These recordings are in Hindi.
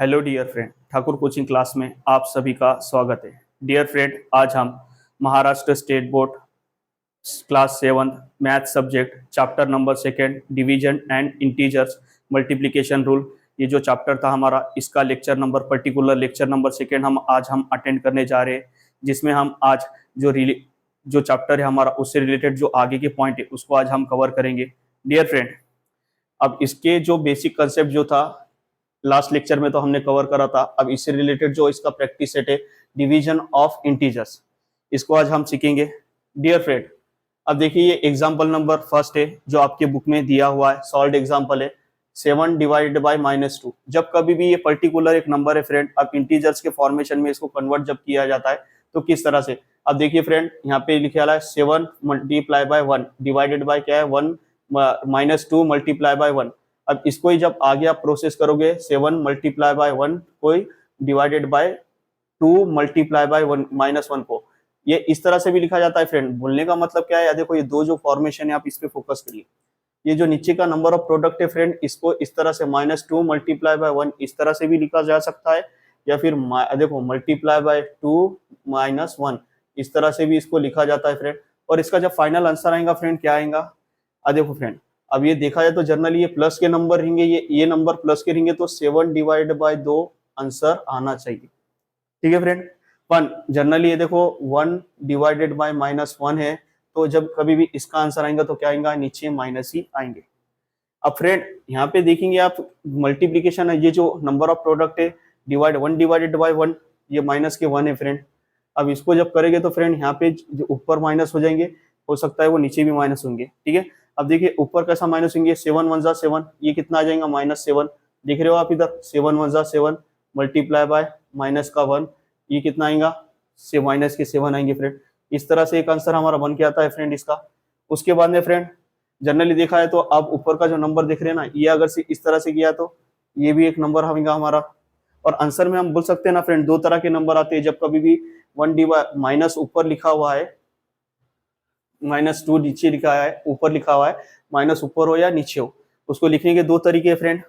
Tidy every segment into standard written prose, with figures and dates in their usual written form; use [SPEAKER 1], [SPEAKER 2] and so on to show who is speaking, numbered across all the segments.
[SPEAKER 1] Hello dear friend, Thakur coaching class में आप सभी का स्वागत है। डियर फ्रेंड, आज हम Maharashtra state board class 7 math subject chapter number 2 division and integers multiplication rule, ये जो चैप्टर था हमारा, इसका lecture number particular lecture number 2 हम अटेंड करने जा रहे हैं, जिसमें हम आज जो चैप्टर है हमारा उससे रिलेटेड जो आगे के पॉइंट है उसको आज हम कवर करेंगे। डियर फ्रेंड, अब इसके जो बेसिक कंसेप्ट जो था लास्ट लेक्चर में तो हमने कवर करा था, अब इससे रिलेटेड जो इसका प्रैक्टिस सेट है डिवीजन ऑफ इंटीजर्स, इसको आज हम सीखेंगे। डियर फ्रेंड, अब देखिए ये एग्जांपल नंबर फर्स्ट है जो आपके बुक में दिया हुआ है, सॉल्व एग्जांपल है 7 डिवाइडेड बाय -2। जब कभी भी ये पर्टिकुलर एक नंबर है फ्रेंड, अब इंटीजर्स के फॉर्मेशन में इसको कन्वर्ट जब किया जाता है तो किस तरह से, अब देखिए फ्रेंड यहाँ पे लिखे वाला है 7 मल्टीप्लाई बाय 1 डिवाइडेड बाय क्या है 1 -2 मल्टीप्लाई बाय 1। अब इसको ही जब आगे आप प्रोसेस करोगे 7 मल्टीप्लाई बाय 1 को डिवाइडेड बाय 2 मल्टीप्लाई बाय 1 -1 को, ये इस तरह से भी लिखा जाता है फ्रेंड। बोलने का मतलब क्या है, देखो ये दो जो फॉर्मेशन है आप इस पे फोकस करिए। ये जो नीचे का नंबर ऑफ प्रोडक्ट है फ्रेंड, इसको इस तरह से -2 मल्टीप्लाई बाय 1 इस तरह से भी लिखा जा सकता है, या फिर देखो मल्टीप्लाई बाय 2 -1 इस तरह से भी इसको लिखा जाता है फ्रेंड। और इसका जब फाइनल आंसर आएगा फ्रेंड क्या आएगा, देखो फ्रेंड अब ये देखा जाए तो जनरली ये प्लस के नंबर रहेंगे, ये नंबर प्लस के रहेंगे, तो 7 डिवाइड बाय 2 आंसर आना चाहिए। ठीक है फ्रेंड, 1 जनरली ये देखो 1 डिवाइडेड बाय -1 है, तो जब कभी भी इसका आंसर आएगा तो क्या आएगा, नीचे माइनस ही आएंगे। अब फ्रेंड यहाँ पे देखेंगे आप मल्टीप्लीकेशन है, ये जो नंबर ऑफ प्रोडक्ट है 1 डिवाइडेड बाय 1, ये माइनस के 1 है फ्रेंड। अब इसको जब करेंगे तो फ्रेंड यहाँ पे जो ऊपर माइनस हो जाएंगे, हो सकता है वो नीचे भी माइनस होंगे। ठीक है, अब देखिए ऊपर कैसा माइनस होंगे, 7 1 जा 7, ये कितना आ जाएगा -7। देख रहे हो आप इधर 7 1 जा 7 मल्टीप्लाई बाय माइनस का 1, ये कितना आएगा, से माइनस के 7 आएंगे फ्रेंड। इस तरह से एक आंसर हमारा बन के आता है फ्रेंड इसका। उसके बाद में फ्रेंड जनरली देखा है तो आप ऊपर का जो नंबर देख रहे हैं ना, ये अगर से इस तरह से किया तो ये भी एक नंबर होगा हमारा। और आंसर में हम बोल सकते हैं ना फ्रेंड, दो तरह के नंबर आते हैं, जब कभी भी 1 डिवाइड माइनस ऊपर लिखा हुआ है, -2 नीचे लिखा है, ऊपर लिखा हुआ है, माइनस ऊपर हो या नीचे हो, उसको लिखने के दो तरीके हैं फ्रेंड।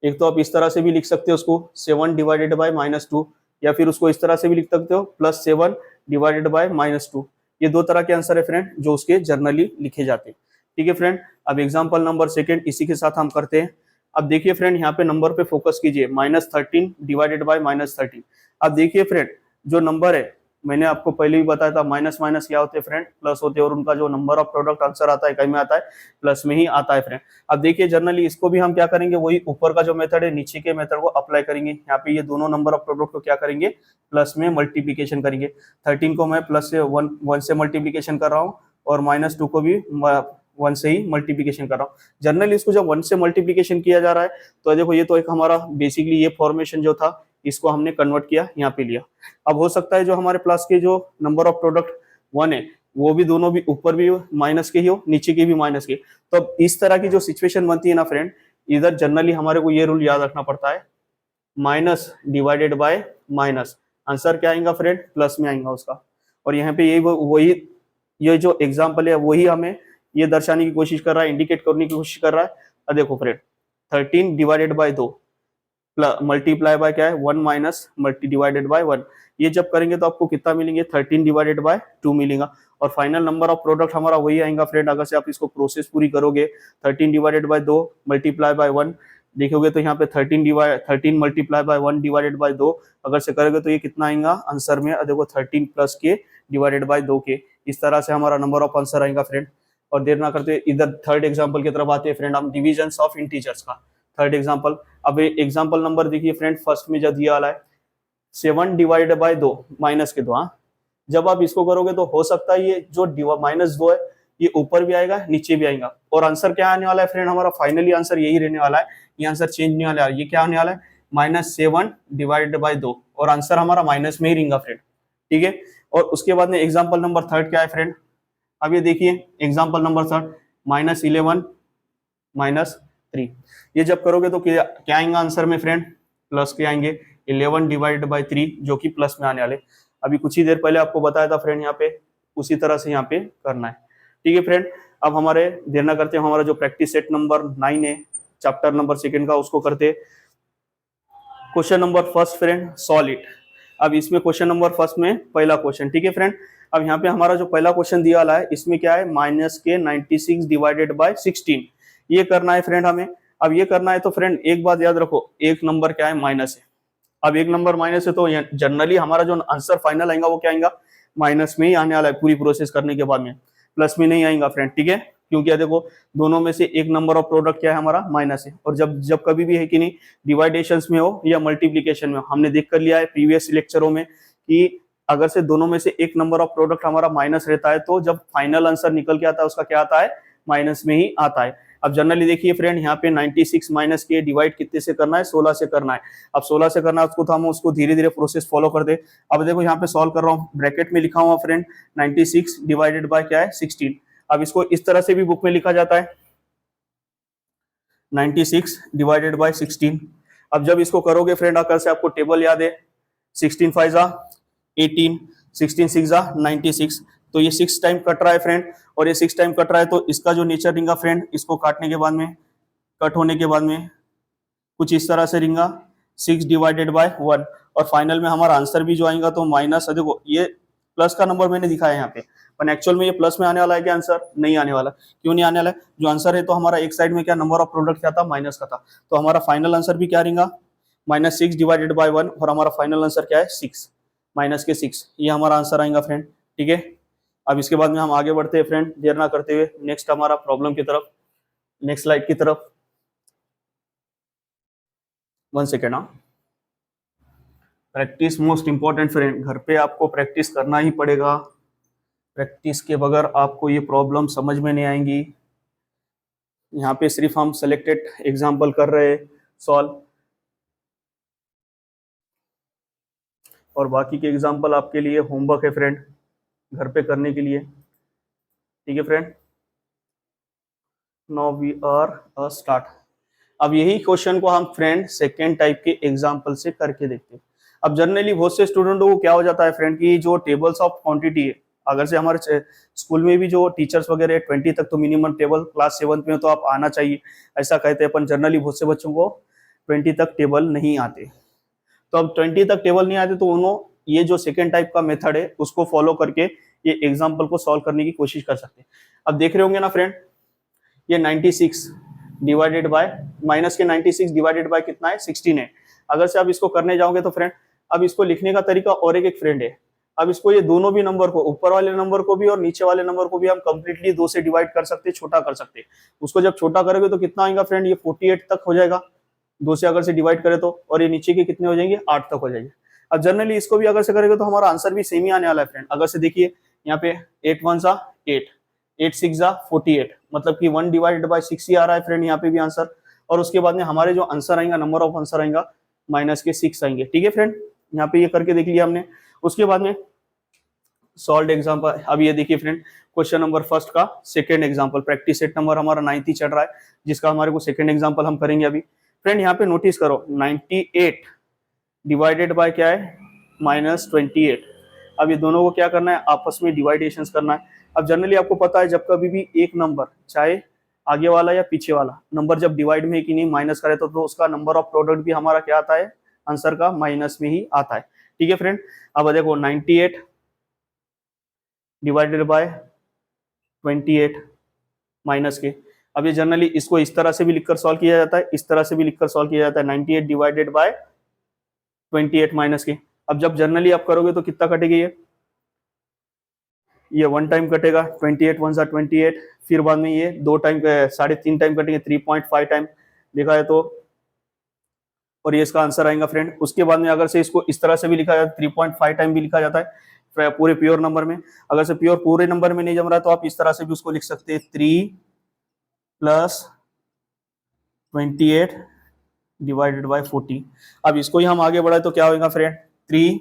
[SPEAKER 1] एक तो आप इस तरह से भी लिख सकते हो उसको 7 डिवाइडेड बाय -2, या फिर उसको इस तरह से भी लिख सकते हो +7 डिवाइडेड बाय -2। ये दो तरह के आंसर है फ्रेंड जो उसके जर्नली लिखे जाते हैं। ठीक है फ्रेंड, अब एग्जाम्पल नंबर 2 इसी के साथ हम करते हैं। अब देखिए फ्रेंड यहाँ पे नंबर पे फोकस कीजिए, -13 डिवाइडेड बाय -13। अब देखिए फ्रेंड जो नंबर है, मैंने आपको पहले भी बताया था माइनस माइनस क्या होते हैं फ्रेंड, प्लस होते हैं, और उनका जो नंबर ऑफ प्रोडक्ट आंसर आता है कहीं में आता है, प्लस में ही आता है फ्रेंड। अब देखिए जनरली इसको भी हम क्या करेंगे, वही ऊपर का जो मेथड है नीचे के मेथड को अप्लाई करेंगे। यहाँ पे ये दोनों नंबर ऑफ प्रोडक्ट को क्या करेंगे, प्लस में मल्टीप्लीकेशन करेंगे। 13 को मैं प्लस से 1 से मल्टीप्लीकेशन कर रहा हूँ, और -2 को भी 1 से ही मल्टीप्लीकेशन कर रहा हूँ। जनरली इसको जब 1 से मल्टीप्लीकेशन किया जा रहा है तो देखो ये तो एक हमारा बेसिकली ये फॉर्मेशन जो था इसको हमने कन्वर्ट किया, यहाँ पे लिया। अब हो सकता है जो हमारे प्लस के जो नंबर ऑफ प्रोडक्ट 1 है वो भी दोनों भी ऊपर भी माइनस के ही हो, नीचे के भी माइनस के। तो इस तरह की जो सिचुएशन बनती है ना फ्रेंड, इधर जनरली हमारे को ये रूल याद रखना पड़ता है, minus divided by minus, answer क्या आएगा फ्रेंड, प्लस में आएगा उसका। और यहाँ पे यही वही ये जो एग्जाम्पल है वही हमें ये दर्शाने की कोशिश कर रहा है, इंडिकेट करने की कोशिश कर रहा है। अब देखो friend 13 divided by 2 multiply by क्या है 1 माइनस मल्टी डिवाइडेड बाय 1, ये जब करेंगे तो आपको कितना मिलेंगे, 13 डिवाइडेड बाय 2 मिलेगा। और फाइनल नंबर ऑफ प्रोडक्ट हमारा वही आएगा फ्रेंड, अगर से आप इसको प्रोसेस पूरी करोगे 13 डिवाइडेड बाय 2 मल्टीप्लाई बाय 1 देखोगे तो यहाँ पे 13 मल्टीप्लाई बाय 1 डिवाइडेड बाय 2 अगर से करोगे तो ये कितना आएगा आंसर में, देखो 13 प्लस के डिवाइडेड बाय 2 के, इस तरह से हमारा नंबर ऑफ आंसर आएगा फ्रेंड। और देर ना करते इधर थर्ड एग्जाम्पल की तरफ आते हैं फ्रेंड, हम डिविजन ऑफ इंटीजर्स का थर्ड एग्जाम्पल। अब एग्जाम्पल नंबर देखिए फ्रेंड, फर्स्ट में जो दिया वाला है 7 डिवाइडेड बाय 2 माइनस के 2, जब आप इसको करोगे तो हो सकता है ये जो -2 है ये ऊपर भी आएगा नीचे भी आएगा। और आंसर क्या आने वाला है फ्रेंड, हमारा फाइनली आंसर यही रहने वाला है, ये आंसर चेंज नहीं वाला है। ये क्या आने वाला है, -7 डिवाइडेड बाय 2, और आंसर हमारा माइनस में ही रहेगा फ्रेंड। ठीक है, और उसके बाद में एग्जाम्पल नंबर थर्ड क्या है फ्रेंड, अब ये देखिए एग्जाम्पल नंबर थर्ड -11 -3, ये जब करोगे तो क्या आएगा आंसर में फ्रेंड, प्लस के आएंगे 11 डिवाइडेड बाय 3 जो कि प्लस में आने वाले। अभी कुछ ही देर पहले आपको बताया था फ्रेंड, यहाँ पे उसी तरह से यहाँ पे करना है। ठीक है फ्रेंड, अब हमारे देर ना करते हैं, हमारा जो प्रैक्टिस सेट नंबर 9 है चैप्टर नंबर 2 का उसको करते। Question number first friend, solve it. अब इसमें क्वेश्चन नंबर फर्स्ट में पहला क्वेश्चन, ठीक है फ्रेंड। अब यहाँ पे हमारा जो पहला क्वेश्चन दिया वाला है, इसमें क्या है, माइनस के 96 डिवाइडेड बाय 16 ये करना है फ्रेंड हमें। अब ये करना है तो फ्रेंड एक बात याद रखो, एक नंबर क्या है, माइनस है। अब एक नंबर माइनस है तो जनरली हमारा जो आंसर फाइनल आएगा वो क्या आएगा, माइनस में ही आने वाला है पूरी प्रोसेस करने के बाद में, प्लस में नहीं आएगा फ्रेंड, ठीक है। क्योंकि देखो दोनों में से एक नंबर ऑफ प्रोडक्ट क्या है हमारा, माइनस है। और जब जब कभी भी है कि नहीं, डिवाइडेशंस में हो या मल्टीप्लीकेशन में हो, हमने देख कर लिया है प्रीवियस लेक्चरों में कि अगर से दोनों में से एक नंबर ऑफ प्रोडक्ट हमारा माइनस रहता है तो जब फाइनल आंसर निकल के आता है उसका क्या आता है, माइनस में ही आता है। अब जनरली देखिए फ्रेंड, यहाँ पे 96 माइनस के डिवाइड कितने से करना है, 16 से करना है। अब 16 से करना है उसको तो हम उसको धीरे धीरे प्रोसेस फॉलो कर दे। अब देखो यहाँ पे सॉल्व कर रहा हूँ, ब्रैकेट में लिखा हुआ फ्रेंड 96 डिवाइडेड बाय क्या है, 16। अब इसको इस तरह से भी बुक में लिखा जाता है 96 डिवाइडेड बाय 16। अब जब इसको करोगे फ्रेंड, अगर से आपको टेबल याद है, 16 5 जा 18, 16 6 जा 96, तो ये 6 टाइम कट रहा है फ्रेंड, और ये 6 टाइम कट रहा है तो इसका जो नेचर रिंगा फ्रेंड, इसको काटने के बाद में, कट होने के बाद में कुछ इस तरह से रिंगा 6 डिवाइडेड बाय 1, और फाइनल में हमारा आंसर भी जो आएगा तो माइनस, देखो ये प्लस का नंबर मैंने दिखाया यहाँ पे, पर एक्चुअल में ये प्लस में आने वाला है क्या आंसर, नहीं आने वाला। क्यों नहीं आने वाला है, जो आंसर है तो हमारा एक साइड में क्या नंबर ऑफ प्रोडक्ट क्या था, माइनस का था, तो हमारा फाइनल आंसर भी क्या रहेगा, -6 डिवाइडेड बाय 1, और हमारा फाइनल आंसर क्या है 6, माइनस के 6, ये हमारा आंसर आएगा फ्रेंड, ठीक है। अब इसके बाद में हम आगे बढ़ते हैं फ्रेंड, देर ना करते हुए नेक्स्ट हमारा प्रॉब्लम की तरफ, नेक्स्ट स्लाइड की तरफ। 1 सेकेंड। हाँ, प्रैक्टिस मोस्ट इंपॉर्टेंट फ्रेंड, घर पे आपको प्रैक्टिस करना ही पड़ेगा, प्रैक्टिस के बगैर आपको ये प्रॉब्लम समझ में नहीं आएंगी। यहाँ पे सिर्फ हम सेलेक्टेड एग्जाम्पल कर रहे हैं सॉल्व, और बाकी के एग्जाम्पल आपके लिए होमवर्क है फ्रेंड, घर पे करने के लिए, ठीक है friend. Now we are start. अब यही क्वेश्चन को हम फ्रेंड सेकेंड टाइप के एग्जाम्पल से करके देखते हैं। अब जनरली बहुत से स्टूडेंटों को क्या हो जाता है फ्रेंड की जो टेबल्स ऑफ क्वांटिटी है, अगर से हमारे स्कूल में भी जो टीचर्स वगैरह 20 तक तो मिनिमम टेबल क्लास 7 में तो आप आना चाहिए, ऐसा कहते हैं, अपन जनरली बहुत से बच्चों को 20 तक टेबल नहीं आते। तो अब 20 तक टेबल नहीं आते तो उन्होंने ये जो सेकेंड टाइप का मेथड है उसको फॉलो करके ये एग्जाम्पल को सॉल्व करने की कोशिश कर सकते हैं। अब देख रहे होंगे ना फ्रेंड, ये 96 डिवाइडेड बाय, माइनस के 96 डिवाइडेड बाय कितना है, 16 है। अगर से आप इसको करने जाओगे तो फ्रेंड, अब इसको लिखने का तरीका और एक फ्रेंड है। अब इसको ये दोनों भी नंबर को, ऊपर वाले नंबर को भी और नीचे वाले नंबर को भी हम कंप्लीटली 2 से डिवाइड कर सकते हैं, छोटा कर सकते हैं। उसको जब छोटा करोगे तो कितना आएगा फ्रेंड, ये 48 तक हो जाएगा 2 से अगर से डिवाइड करें तो, और ये नीचे के कितने हो जाएंगे, 8 तक हो जाएंगे। अब जनरली इसको भी अगर से करेंगे तो हमारा आंसर भी सेम ही आने वाला है फ्रेंड। अगर से देखिए यहाँ पे 8 1 जा 8, 8 6 जा 48, मतलब कि 1 डिवाइडेड बाय 6 ही आ रहा है फ्रेंड यहाँ पे भी आंसर। और उसके बाद में हमारे जो आंसर आएगा, नंबर ऑफ आंसर आएगा माइनस के 6 आएंगे, ठीक है फ्रेंड। यहाँ पे ये करके देख लिया हमने। उसके बाद में सॉल्व एग्जाम्पल। अब ये देखिए फ्रेंड, क्वेश्चन नंबर फर्स्ट का second example, practice set number हमारा 9 ही चल रहा है, जिसका हमारे को सेकंड एग्जाम्पल हम करेंगे अभी। फ्रेंड यहाँ पे नोटिस करो 98 डिवाइडेड बाय क्या है, -28। अब ये दोनों को क्या करना है, आपस में डिवाइडेशंस करना है। अब जनरली आपको पता है जब कभी भी एक नंबर, चाहे आगे वाला या पीछे वाला नंबर, जब डिवाइड में कि नहीं माइनस करे तो उसका नंबर ऑफ प्रोडक्ट भी हमारा क्या आता है, आंसर का माइनस में ही आता है, ठीक है फ्रेंड। अब देखो 98 डिवाइडेड बाय 28 माइनस के। अब ये जनरली इसको इस तरह से भी लिखकर सॉल्व किया जाता है, इस तरह से भी लिखकर सॉल्व किया जाता है, 98 डिवाइडेड बाय 28 माइनस के। अब जब जनरली आप करोगे तो कितना कटेगी, ये 1 टाइम कटेगा, 28 1 जा 28, फिर बाद में ये 2 टाइम 3.5 टाइम कटेंगे, 3.5 टाइम देखा है तो, और ये इसका आंसर आएगा फ्रेंड। उसके बाद में अगर से इसको इस तरह से भी लिखा जाता है, 3.5 टाइम भी लिखा जाता है पूरे प्योर नंबर में। अगर से प्योर पूरे नंबर में नहीं जम रहा है तो आप इस तरह से भी उसको लिख सकते हैं, 3 + 28 डिवाइडेड बाय 40। अब इसको ही हम आगे बढ़ाए तो क्या होगा फ्रेंड, 3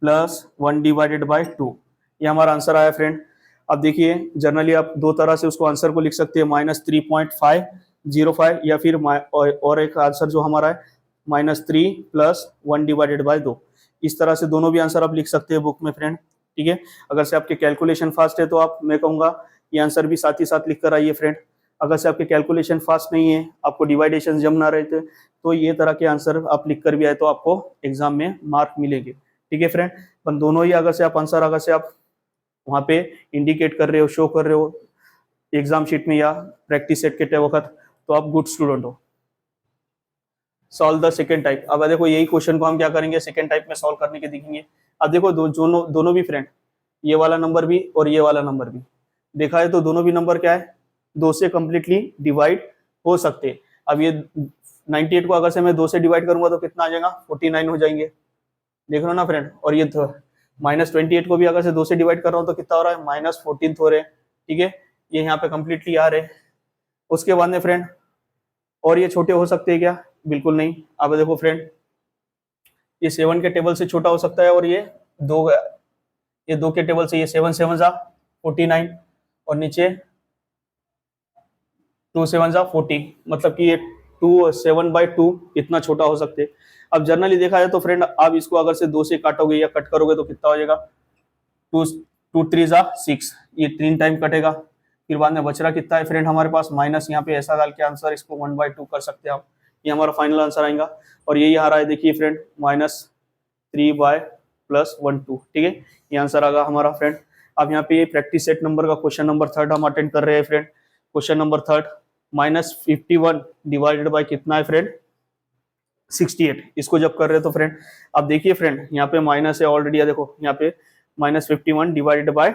[SPEAKER 1] + 1 डिवाइडेड बाय 2, ये हमारा आंसर आया फ्रेंड। अब देखिए जनरली आप दो तरह से उसको आंसर को लिख सकते हैं, -3.505, या फिर और एक आंसर जो हमारा है -3 + 1 डिवाइडेड बाय 2। इस तरह से दोनों भी आंसर आप लिख सकते हैं बुक में फ्रेंड, ठीक है। अगर से आपके कैलकुलेशन फास्ट है तो आप, मैं कहूँगा ये आंसर भी साथ ही साथ लिख कर आइए फ्रेंड, अगर से आपके कैलकुलेशन फास्ट नहीं है, आपको डिवाइडेशन जम ना रहे थे, तो ये तरह के आंसर आप लिख कर भी आए तो आपको एग्जाम में मार्क मिलेंगे। ठीक है फ्रेंड, पर दोनों ही अगर से आप आंसर अगर से आप वहाँ पे इंडिकेट कर रहे हो, शो कर रहे हो एग्जाम शीट में या प्रैक्टिस सेट के वक्त, तो आप गुड स्टूडेंट हो। Solve the second type. अब देखो यही क्वेश्चन को हम क्या करेंगे, सेकेंड टाइप में सॉल्व करने के दिखेंगे। अब देखो दोनों भी फ्रेंड, ये वाला नंबर भी और ये वाला नंबर भी देखा है तो दोनों भी नंबर क्या है, 2 से कंप्लीटली डिवाइड हो सकते हैं। अब ये 98 को अगर से मैं 2 से डिवाइड करूंगा तो कितना आ जाएगा, 49 हो जाएंगे, देख रहे हो ना फ्रेंड। और ये -28 को भी अगर से 2 से डिवाइड कर रहा हूँ तो कितना हो रहा है, -14 हो रहे हैं। ठीक है, ये यहाँ पे कंप्लीटली आ रहे हैं। उसके बाद में फ्रेंड और ये छोटे हो सकते हैं क्या, बिल्कुल नहीं। अब देखो फ्रेंड, ये 7 के टेबल से छोटा हो सकता है और ये 2 के टेबल से, ये 7 7 जा 49 और नीचे 2 7 जा 40, मतलब कि ये 7/2 इतना छोटा हो सकते हैं। अब जनरली देखा जाए तो फ्रेंड, आप इसको अगर से 2 से काटोगे या कट करोगे तो कितना हो जाएगा, 2 3 जा 6, ये 3 टाइम कटेगा। फिर बाद में बच रहा कितना है फ्रेंड हमारे पास, माइनस, यहाँ पे ऐसा डाल के आंसर इसको 1/2 कर सकते हैं आप, ये हमारा फाइनल आंसर आएगा। और यही आ रहा है, देखिए फ्रेंड, -3/+1/2। ठीक है, ये आंसर आएगा हमारा फ्रेंड। अब यहाँ पे ये प्रैक्टिस सेट नंबर का क्वेश्चन नंबर 3 हम अटेंड कर रहे हैं friend. Question number 3, -51 divided by कितना है फ्रेंड, 68। इसको जब कर रहे हैं तो फ्रेंड, अब देखिए फ्रेंड, यहाँ पे माइनस है ऑलरेडी, देखो यहाँ पे -51 डिवाइडेड बाय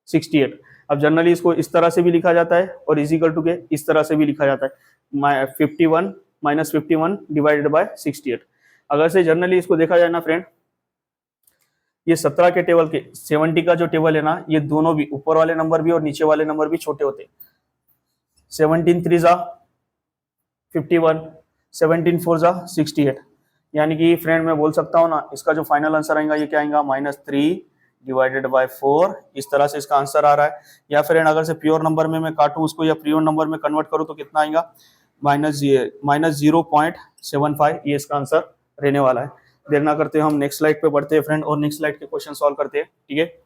[SPEAKER 1] 68। अब जनरली इसको इस तरह से भी लिखा जाता है और इजिकल टू के इस तरह से भी लिखा जाता है, 51 डिवाइडेड बाय 68। अगर से जनरली इसको देखा जाए ना फ्रेंड, ये 17 के टेबल के 70 का जो टेबल है ना, ये दोनों भी ऊपर वाले नंबर भी और नीचे वाले नंबर भी छोटे होते हैं। 17 3 जा 51, 17 4 जा 68, यानी कि फ्रेंड मैं बोल सकता हूँ ना, इसका जो फाइनल आंसर आएगा ये क्या आएगा, -3 डिवाइडेड बाय 4। इस तरह से इसका आंसर आ रहा है। या फ्रेंड अगर से प्योर नंबर में मैं काटूं उसको या प्योर नंबर में कन्वर्ट करूं तो कितना आएगा, -0.75, ये इसका आंसर रहने वाला है। देर ना करते हम नेक्स्ट स्लाइड पे बढ़ते हैं फ्रेंड और नेक्स्ट स्लाइड के क्वेश्चन सॉल्व करते हैं। ठीक है,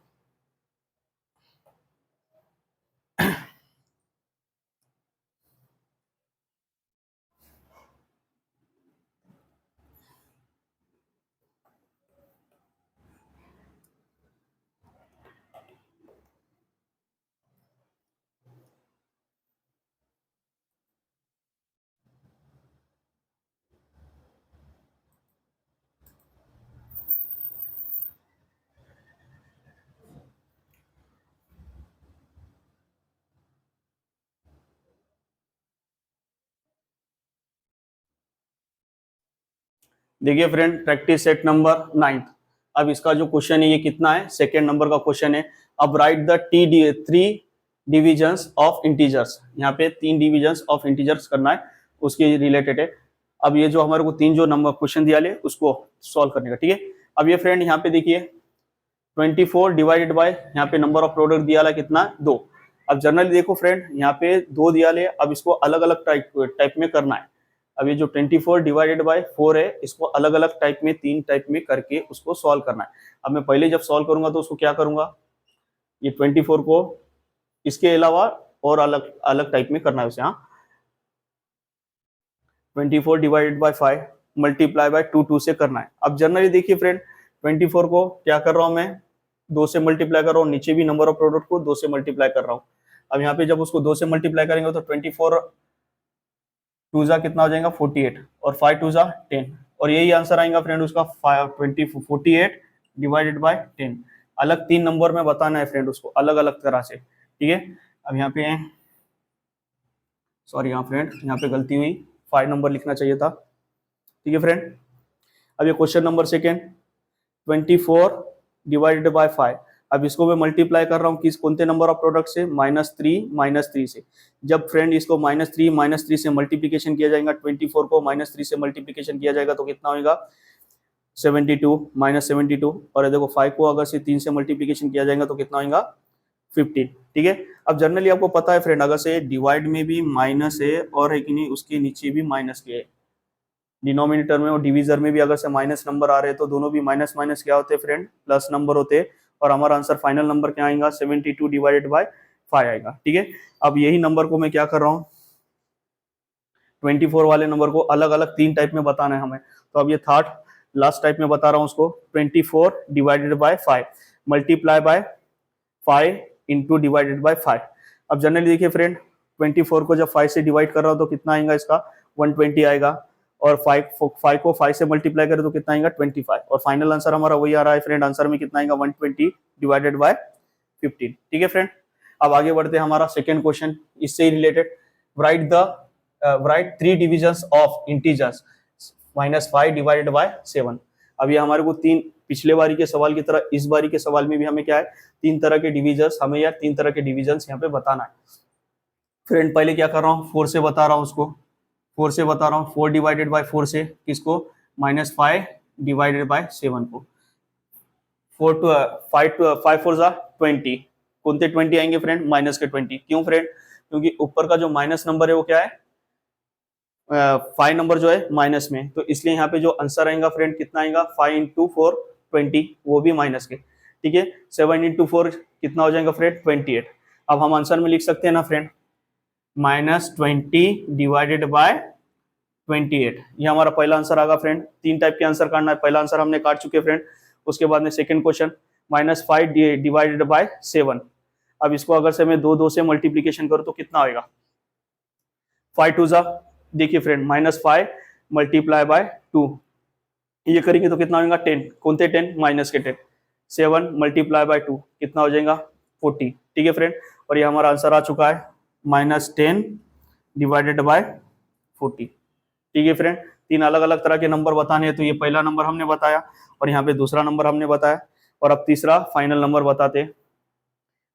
[SPEAKER 1] देखिए फ्रेंड, प्रैक्टिस सेट नंबर 9। अब इसका जो क्वेश्चन है ये कितना है, सेकेंड नंबर का क्वेश्चन है। अब right the 3 divisions of integers, यहाँ पे 3 डिविजन्स ऑफ इंटीजर्स करना है, उसके रिलेटेड है। अब ये जो हमारे को 3 जो नंबर क्वेश्चन दिया ले उसको सॉल्व करने का। ठीक है, अब ये फ्रेंड यहाँ पे देखिए 24 डिवाइडेड बाय, यहाँ पे नंबर ऑफ प्रोडक्ट दिया ला कितना, 2। अब जनरली देखो फ्रेंड, यहाँ पे 2 दिया ले, अब इसको अलग अलग टाइप में करना है। अब ये जो 24 डिवाइडेड बाय 4 है, इसको अलग अलग टाइप में, 3 टाइप में करके उसको सॉल्व करना है। अब मैं पहले जब सॉल्व करूंगा तो उसको क्या करूंगा, ये 24 को इसके अलावा और अलग अलग टाइप में करना है उसे। हाँ, 24 डिवाइडेड बाय 5 मल्टीप्लाई बाय 2 से करना है। अब जनरली देखिए फ्रेंड, 24 को क्या कर रहा हूँ मैं, 2 से मल्टीप्लाई कर रहा हूँ, नीचे भी नंबर ऑफ प्रोडक्ट को 2 से मल्टीप्लाई कर रहा हूँ। अब यहाँ पे जब उसको 2 से मल्टीप्लाई करेंगे तो 24 2 जा कितना हो जाएगा, 48, और 5 2 जा 10, और यही आंसर आएगा फ्रेंड उसका 48 डिवाइडेड बाय 10। अलग 3 नंबर में बताना है फ्रेंड उसको, अलग अलग तरह से। ठीक है, अब यहाँ पे सॉरी, यहाँ फ्रेंड यहाँ पे गलती हुई, 5 नंबर लिखना चाहिए था। ठीक है फ्रेंड, अब ये question number second, 24 divided by 5। अब इसको मैं मल्टीप्लाई कर रहा हूँ किस कौन से नंबर ऑफ प्रोडक्ट से, -3 से। जब फ्रेंड इसको -3 से मल्टीप्लीकेशन किया जाएगा, 24 को -3 से मल्टीप्लीकेशन किया जाएगा तो कितना होगा, 72 -72। और देखो 5 को अगर से 3 से मल्टीप्लीकेशन किया जाएगा तो कितना होगा, 15। ठीक है, अब जनरली आपको पता है फ्रेंड, अगर से डिवाइड में भी माइनस है और है कि नहीं, उसके नीचे भी माइनस के है, डिनोमिनेटर में और डिवीजर में भी अगर से माइनस नंबर आ रहे हैं तो दोनों भी माइनस माइनस क्या होते हैं फ्रेंड, प्लस नंबर होते हैं। और हमारा आंसर फाइनल नंबर क्या आएगा, 72 डिवाइडेड बाय 5 आएगा। ठीक है, अब यही नंबर को मैं क्या कर रहा हूँ, 24 वाले नंबर को अलग अलग 3 टाइप में बताना है हमें। तो अब ये थर्ड लास्ट टाइप में बता रहा हूँ उसको, 24 divided by 5 multiply by 5 into divided by 5। अब जनरली देखिए फ्रेंड, 24 को जब 5 से डिवाइड कर रहा हूँ तो कितना आएगा इसका, 120 आएगा, और 5 को 5 से मल्टीप्लाई करें तो कितना आएगा, 25। और फाइनल आंसर हमारा वही आ रहा है फ्रेंड, आंसर में कितना आएगा, 120 डिवाइडेड बाय 15। ठीक है फ्रेंड, अब आगे बढ़ते हैं, हमारा सेकेंड क्वेश्चन इससे ही related. Right 3 divisions of integers -5 divided by 7। अब ये हमारे को 3, पिछले बारी के सवाल की तरह इस बारी के सवाल में भी हमें क्या है, 3 तरह के डिविजन्स हमें, या 3 तरह के डिविजन्स यहाँ पे बताना है। फ्रेंड पहले क्या कर रहा हूँ, 4 से बता रहा हूँ उसको, 4 से बता रहा हूँ, 4 डिवाइडेड बाय 4 से किसको, -5 डिवाइडेड बाय 7 को। 5 4 जा 20, कौनते 20 आएंगे फ्रेंड, माइनस के 20। क्यों फ्रेंड, क्योंकि ऊपर का जो माइनस नंबर है वो क्या है, 5 नंबर जो है माइनस में, तो इसलिए यहाँ पे जो आंसर आएगा फ्रेंड कितना आएगा, 5 इंटू 4 20, वो भी माइनस के। ठीक है, 7 इंटू 4 कितना हो जाएगा फ्रेंड, 28। अब हम आंसर में लिख सकते हैं ना फ्रेंड, -20 डिवाइडेड बाय 28, ये हमारा पहला आंसर आएगा फ्रेंड। 3 टाइप के आंसर काटना है, पहला आंसर हमने काट चुके फ्रेंड। उसके बाद में सेकंड क्वेश्चन, -5 डिवाइडेड बाय 7। अब इसको अगर से मैं 2 से मल्टीप्लीकेशन करूं तो कितना आएगा, 5 2 जा, देखिए फ्रेंड -5 मल्टीप्लाई बाय 2, ये करेंगे तो कितना होगा, 10, कौनते 10, माइनस के 10। 7 मल्टीप्लाई बाय 2 कितना हो जाएगा, 40। ठीक है फ्रेंड, और ये हमारा आंसर आ चुका है, -10 डिवाइडेड बाय 40। ठीक है फ्रेंड, 3 अलग अलग तरह के नंबर बताने हैं, तो ये पहला नंबर हमने बताया, और यहाँ पे दूसरा नंबर हमने बताया, और अब तीसरा फाइनल नंबर बताते हैं,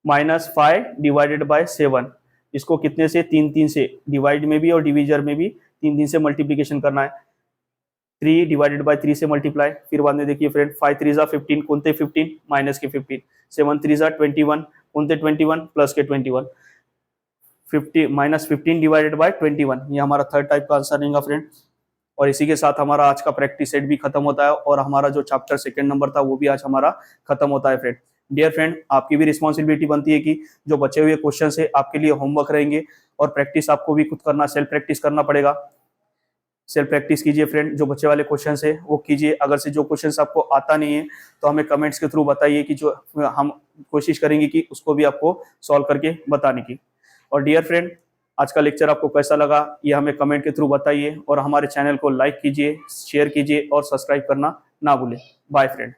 [SPEAKER 1] -5 डिवाइडेड बाय 7। इसको कितने से, 3 से, डिवाइड में भी और डिवीजर में भी 3 से मल्टीप्लीकेशन करना है। 3 डिवाइडेड बाय 3 से मल्टीप्लाई, फिर बाद में देखिए फ्रेंड, 5 3 जा 15, कौनते 15, माइनस के 15। 7 3 जा 21, कौनते 21, प्लस के 21। 15 डिवाइडेड बाय 21, ये हमारा थर्ड टाइप का आंसर रहेगा फ्रेंड। और इसी के साथ हमारा आज का प्रैक्टिस सेट भी खत्म होता है, और हमारा जो चैप्टर सेकंड नंबर था वो भी आज हमारा खत्म होता है फ्रेंड। डियर फ्रेंड, आपकी भी रिस्पॉन्सिबिलिटी बनती है कि जो बचे हुए क्वेश्चन है आपके लिए होमवर्क रहेंगे, और प्रैक्टिस आपको भी खुद करना, सेल्फ प्रैक्टिस करना पड़ेगा। सेल्फ प्रैक्टिस कीजिए फ्रेंड, जो बच्चे वाले क्वेश्चन है वो कीजिए। अगर से जो क्वेश्चन आपको आता नहीं है तो हमें कमेंट्स के थ्रू बताइए, कि जो हम कोशिश करेंगे कि उसको भी आपको सॉल्व करके बताने की। और डियर फ्रेंड, आज का लेक्चर आपको कैसा लगा ये हमें कमेंट के थ्रू बताइए, और हमारे चैनल को लाइक कीजिए, शेयर कीजिए और सब्सक्राइब करना ना भूलें। Bye friend.